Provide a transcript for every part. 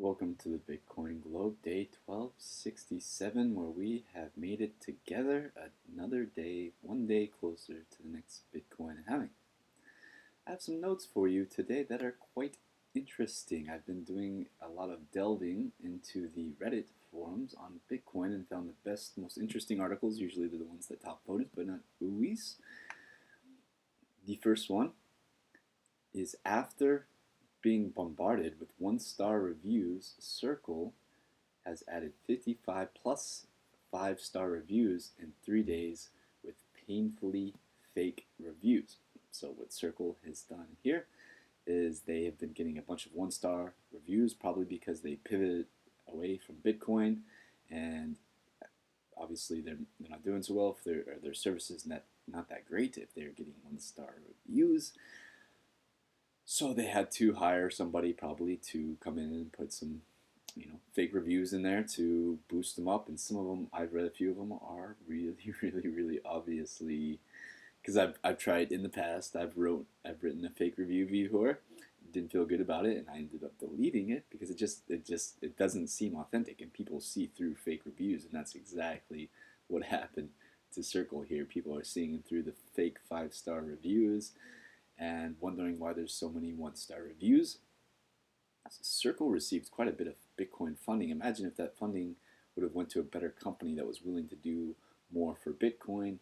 Welcome to the Bitcoin Globe, day 1267, where we have made it together another day, one day closer to the next Bitcoin halving. I have some notes for you today that are quite interesting. I've been doing a lot of delving into the Reddit forums on Bitcoin and found the best, most interesting articles. Usually they're the ones that top voted, but not always. The first one is after being bombarded with one-star reviews, Circle has added 55 plus 5-star reviews in 3 days with painfully fake reviews. So what Circle has done here is they have been getting a bunch of 1-star reviews, probably because they pivoted away from Bitcoin, and obviously they're not doing so well if their service is not that great if they're getting 1-star reviews. So they had to hire somebody probably to come in and put some, fake reviews in there to boost them up. And some of them, I've read a few of them, are really, really obviously, because I've tried in the past. I've written a fake review before, didn't feel good about it, and I ended up deleting it because it doesn't seem authentic, and people see through fake reviews, and that's exactly what happened to Circle here. People are seeing through the fake 5-star reviews and wondering why there's so many 1-star reviews. Circle received quite a bit of Bitcoin funding. Imagine if that funding would have went to a better company that was willing to do more for Bitcoin.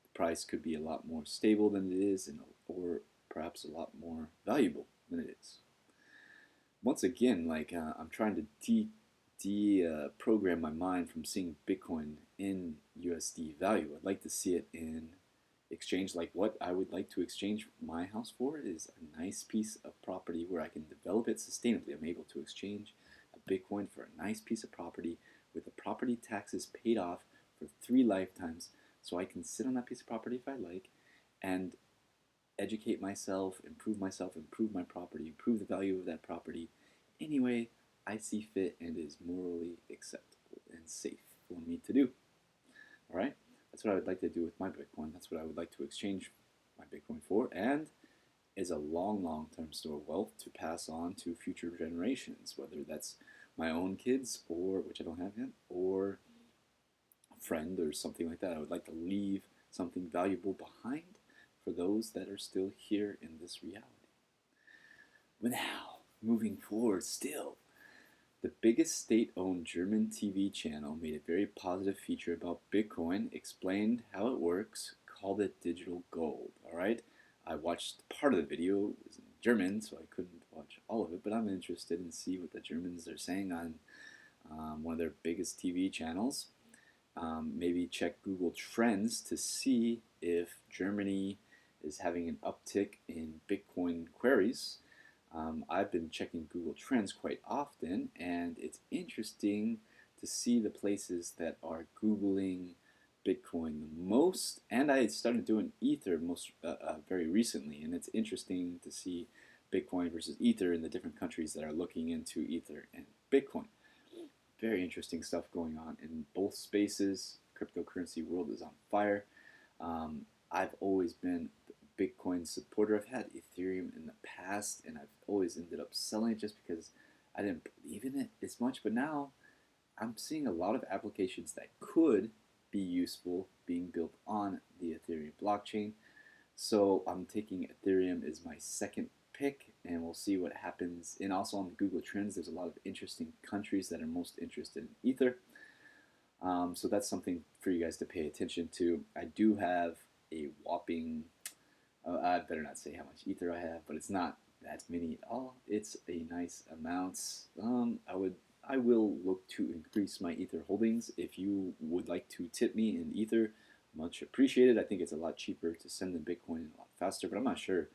The price could be a lot more stable than it is, or perhaps a lot more valuable than it is. Once again, I'm trying to deprogram my mind from seeing Bitcoin in USD value. I'd like to see it in exchange. Like, what I would like to exchange my house for is a nice piece of property where I can develop it sustainably. I'm able to exchange a Bitcoin for a nice piece of property with the property taxes paid off for 3 lifetimes, so I can sit on that piece of property if I like and educate myself, improve my property, improve the value of that property any way I see fit and is morally acceptable and safe for me to do. All right? That's what I would like to do with my Bitcoin. That's what I would like to exchange my Bitcoin for, and is a long-term store of wealth to pass on to future generations, whether that's my own kids, or which I don't have yet, or a friend or something like that. I would like to leave something valuable behind for those that are still here in this reality. But now, moving forward still, the biggest state-owned German TV channel made a very positive feature about Bitcoin, explained how it works, called it digital gold. All right, I watched part of the video. It was in German, so I couldn't watch all of it, but I'm interested in see what the Germans are saying on one of their biggest TV channels. Maybe check Google Trends to see if Germany is having an uptick in Bitcoin queries. I've been checking Google Trends quite often, and it's interesting to see the places that are Googling Bitcoin the most. And I started doing Ether very recently, and it's interesting to see Bitcoin versus Ether in the different countries that are looking into Ether and Bitcoin. Very interesting stuff going on in both spaces. Cryptocurrency world is on fire. I've always been a Bitcoin supporter. I've had Ethereum in the past, and I've always ended up selling it just because I didn't believe in it as much. But now I'm seeing a lot of applications that could be useful being built on the Ethereum blockchain. So I'm taking Ethereum as my second pick, and we'll see what happens. And also on the Google Trends, there's a lot of interesting countries that are most interested in Ether. So that's something for you guys to pay attention to. I do have a whopping, I better not say how much Ether I have, but it's not that many at all. It's a nice amount. I will look to increase my Ether holdings. If you would like to tip me in Ether, much appreciated. I think it's a lot cheaper to send than Bitcoin and a lot faster, but I'm not sure.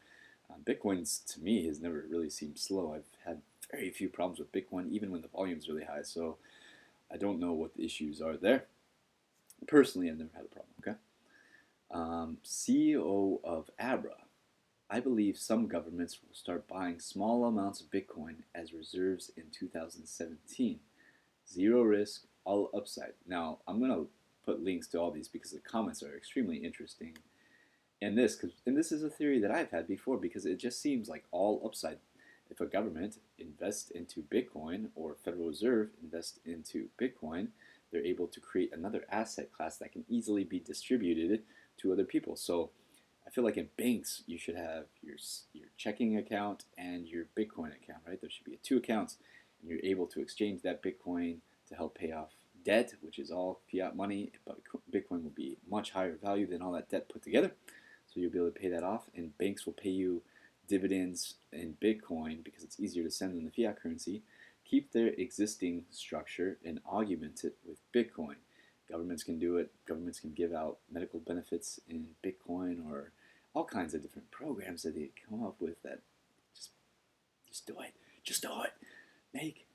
Bitcoin's, to me, has never really seemed slow. I've had very few problems with Bitcoin, even when the volume's really high, so I don't know what the issues are there. Personally, I've never had a problem, okay? CEO of Abra. I believe some governments will start buying small amounts of Bitcoin as reserves in 2017. Zero risk, all upside. Now, I'm going to put links to all these because the comments are extremely interesting. And this is a theory that I've had before because it just seems like all upside. if a government invests into Bitcoin or Federal Reserve invests into Bitcoin, they're able to create another asset class that can easily be distributed to other people. So I feel like in banks, you should have your checking account and your Bitcoin account, right? There should be two accounts, and you're able to exchange that Bitcoin to help pay off debt, which is all fiat money, but Bitcoin will be much higher value than all that debt put together. So you'll be able to pay that off, and banks will pay you dividends in Bitcoin because it's easier to send than the fiat currency. Keep their existing structure and augment it with Bitcoin. Governments can do it. Governments can give out medical benefits in Bitcoin or all kinds of different programs that they come up with that just just do it. Just do it. Make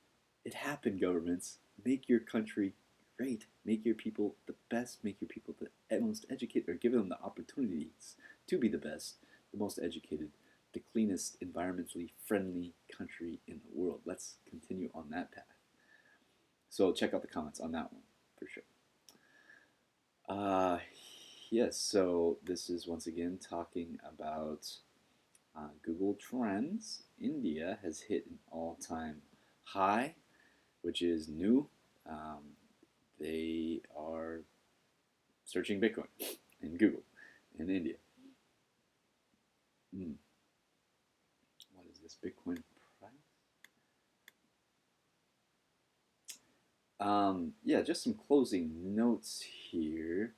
it happen, governments. Make your country great. Make your people the best. Make your people the most educated, or give them the opportunities to be the best, the most educated, the cleanest, environmentally friendly country in the world. Let's continue on that path. So check out the comments on that one for sure. Yes, so this is once again talking about Google Trends. India has hit an all-time high, which is new. They are searching Bitcoin in Google in India. What is this Bitcoin price? Yeah, just some closing notes here.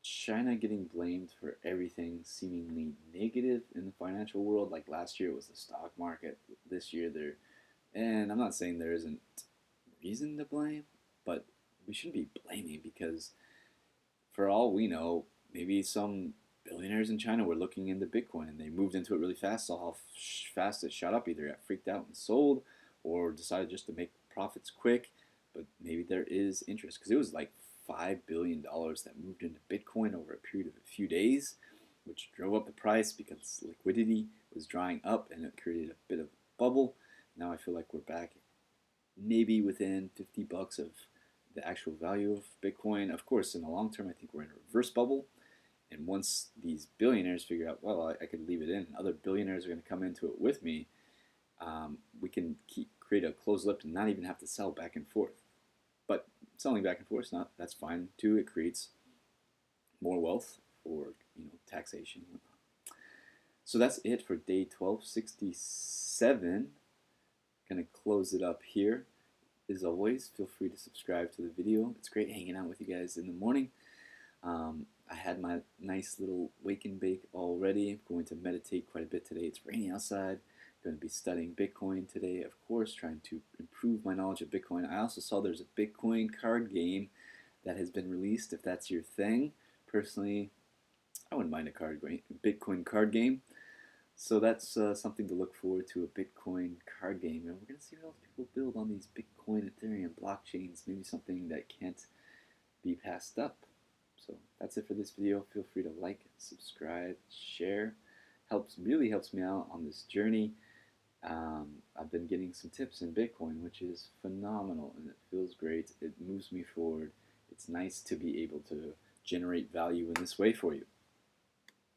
China getting blamed for everything seemingly negative in the financial world. Like last year it was the stock market. This year and I'm not saying there isn't reason to blame, but we shouldn't be blaming because for all we know, maybe some billionaires in China were looking into Bitcoin and they moved into it really fast, saw how fast it shot up, either got freaked out and sold or decided just to make profits quick. But maybe there is interest because it was like $5 billion that moved into Bitcoin over a period of a few days, which drove up the price because liquidity was drying up and it created a bit of a bubble. Now I feel like we're back maybe within $50 of the actual value of Bitcoin. Of course, in the long term, I think we're in a reverse bubble. And once these billionaires figure out, well, I could leave it in, and other billionaires are going to come into it with me, we can create a closed loop and not even have to sell back and forth. But selling back and forth, that's fine too. It creates more wealth for taxation and whatnot. So that's it for day 1267. Gonna close it up here. As always, feel free to subscribe to the video. It's great hanging out with you guys in the morning. I had my nice little wake and bake already. I'm going to meditate quite a bit today. It's raining outside. Going to be studying Bitcoin today, of course, trying to improve my knowledge of Bitcoin. I also saw there's a Bitcoin card game that has been released, if that's your thing. Personally, I wouldn't mind a Bitcoin card game. So that's something to look forward to, a Bitcoin card game. And we're going to see what else people build on these Bitcoin, Ethereum blockchains, maybe something that can't be passed up. So that's it for this video. Feel free to like, subscribe, share. Really helps me out on this journey. I've been getting some tips in Bitcoin, which is phenomenal, and it feels great. It moves me forward. It's nice to be able to generate value in this way for you.